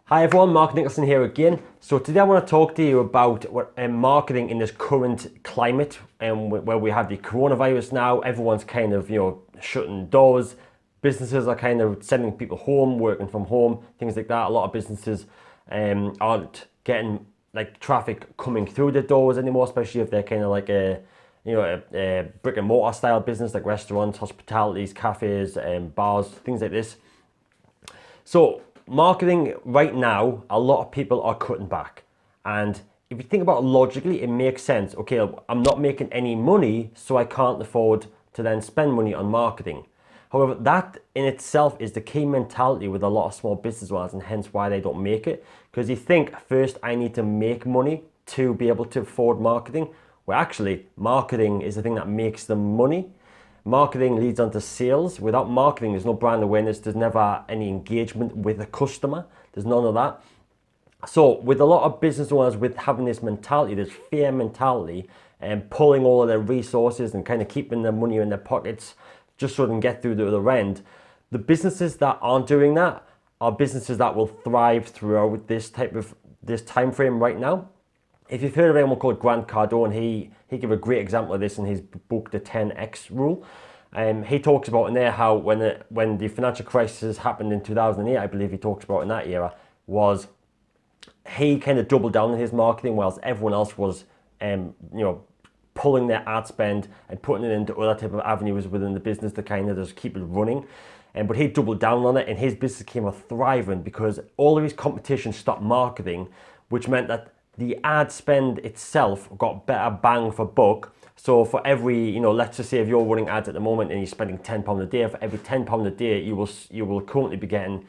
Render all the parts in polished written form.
Hi everyone, Mark Nicholson here again. So today I want to talk to you about marketing in this current climate where we have the coronavirus now. Everyone's kind of, shutting doors. Businesses are kind of sending people home, working from home, things like that. A lot of businesses aren't getting like traffic coming through the doors anymore, especially if they're kind of like a brick and mortar style business like restaurants, hospitalities, cafes, bars, things like this. So marketing right now, a lot of people are cutting back. And if you think about it logically, it makes sense. Okay, I'm not making any money, so I can't afford to then spend money on marketing. However, that in itself is the key mentality with a lot of small business owners, and hence why they don't make it. Because you think, first I need to make money to be able to afford marketing. Well, actually, marketing is the thing that makes the money. Marketing leads on to sales. Without marketing, there's no brand awareness. There's never any engagement with a customer. There's none of that. So with a lot of business owners with having this mentality, this fear mentality, and pulling all of their resources and kind of keeping their money in their pockets just so they can get through the other end, the businesses that aren't doing that are businesses that will thrive throughout this time frame right now. If you've heard of anyone called Grant Cardone, he gave a great example of this in his book, The 10X Rule. He talks about in there how when the financial crisis happened in 2008, I believe he talks about in that era, was he kind of doubled down on his marketing whilst everyone else was, pulling their ad spend and putting it into other type of avenues within the business to kind of just keep it running. But he doubled down on it, and his business came a thriving because all of his competition stopped marketing, which meant that the ad spend itself got better bang for buck. So for every, let's just say if you're running ads at the moment and you're spending £10 a day, for every £10 a day, you will currently be getting,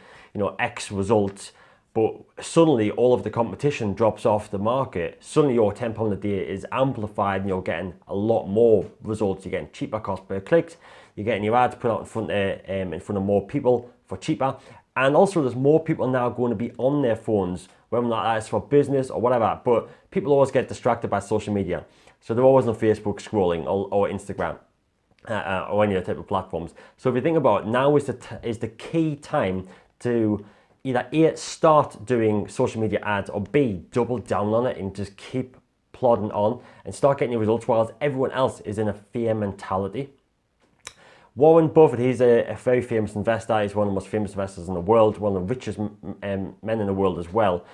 X results. But suddenly all of the competition drops off the market. Suddenly your £10 a day is amplified and you're getting a lot more results. You're getting cheaper cost per clicks. You're getting your ads put out in front of more people for cheaper. And also there's more people now going to be on their phones, whether that is for business or whatever. But people always get distracted by social media. So they're always on Facebook scrolling or Instagram or any other type of platforms. So if you think about it, now is the key time to either A, start doing social media ads, or B, double down on it and just keep plodding on and start getting your results whilst everyone else is in a fear mentality. Warren Buffett, he's a very famous investor. He's one of the most famous investors in the world, one of the richest men in the world as well.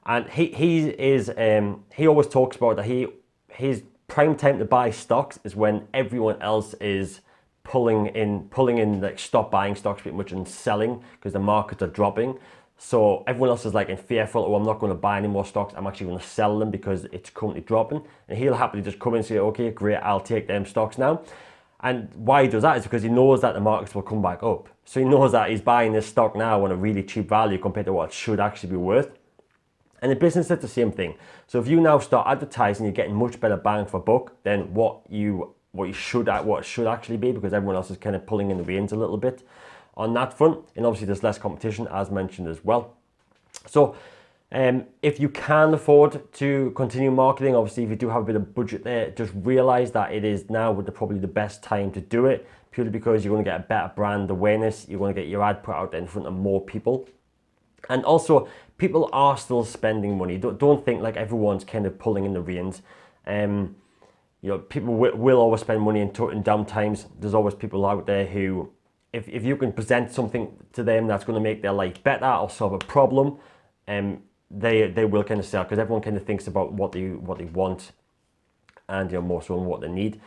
And he always talks about that his prime time to buy stocks is when everyone else is pulling in, like stop buying stocks pretty much and selling because the markets are dropping. So everyone else is like in fearful, oh, I'm not going to buy any more stocks. I'm actually going to sell them because it's currently dropping. And he'll happily just come in and say, okay, great, I'll take them stocks now. And why he does that is because he knows that the markets will come back up. So he knows that he's buying this stock now on a really cheap value compared to what it should actually be worth. And in business, it's the same thing. So if you now start advertising, you're getting much better bang for buck than what should actually be, because everyone else is kind of pulling in the reins a little bit on that front. And obviously there's less competition, as mentioned as well. So if you can afford to continue marketing, obviously if you do have a bit of budget there, just realize that it is now probably the best time to do it, purely because you're going to get a better brand awareness. You're going to get your ad put out there in front of more people. And also, people are still spending money. Don't think like everyone's kind of pulling in the reins. People will always spend money in down times. There's always people out there who, if you can present something to them that's going to make their life better or solve a problem, they will kind of sell, because everyone kind of thinks about what they want and more so on what they need.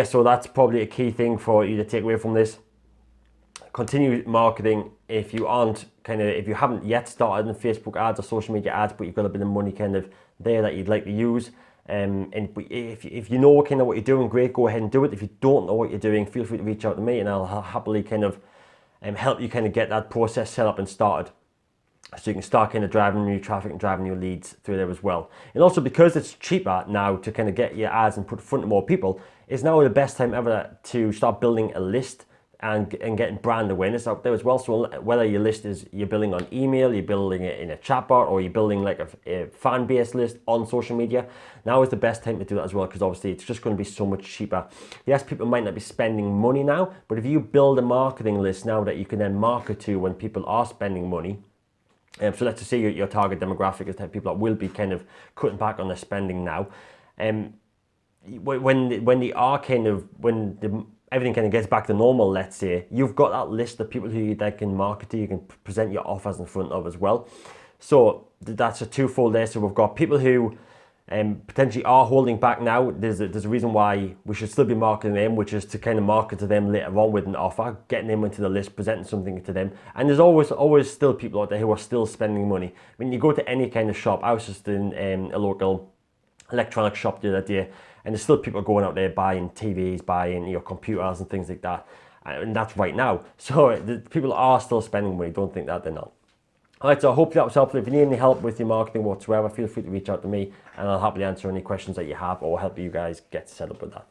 So that's probably a key thing for you to take away from this. Continue marketing if you haven't yet started in Facebook ads or social media ads, but you've got a bit of money kind of there that you'd like to use. And if you know kind of what you're doing, great, go ahead and do it. If you don't know what you're doing, feel free to reach out to me and I'll happily kind of help you kind of get that process set up and started, so you can start kind of driving new traffic and driving new leads through there as well. And also, because it's cheaper now to kind of get your ads and put in front of more people, it's now the best time ever to start building a list and getting brand awareness out there as well. So whether your list is you're building on email, you're building it in a chatbot, or you're building like a fan base list on social media, now is the best time to do that as well, because obviously it's just going to be so much cheaper. Yes, people might not be spending money now, but if you build a marketing list now that you can then market to when people are spending money, So let's just say your target demographic is the type of people that will be kind of cutting back on their spending now. When they are kind of, everything kind of gets back to normal, let's say, you've got that list of people who you can market to, you can present your offers in front of as well. So that's a twofold there. So we've got people who potentially are holding back now. There's a reason why we should still be marketing them, which is to kind of market to them later on with an offer, getting them into the list, presenting something to them. And there's always still people out there who are still spending money. When you go to any kind of shop, I was just in a local electronic shop the other day, and there's still people going out there buying TVs, buying computers and things like that, and that's right now. So the people are still spending money. Don't think that they're not. Alright, so I hope that was helpful. If you need any help with your marketing whatsoever, feel free to reach out to me and I'll happily answer any questions that you have or help you guys get set up with that.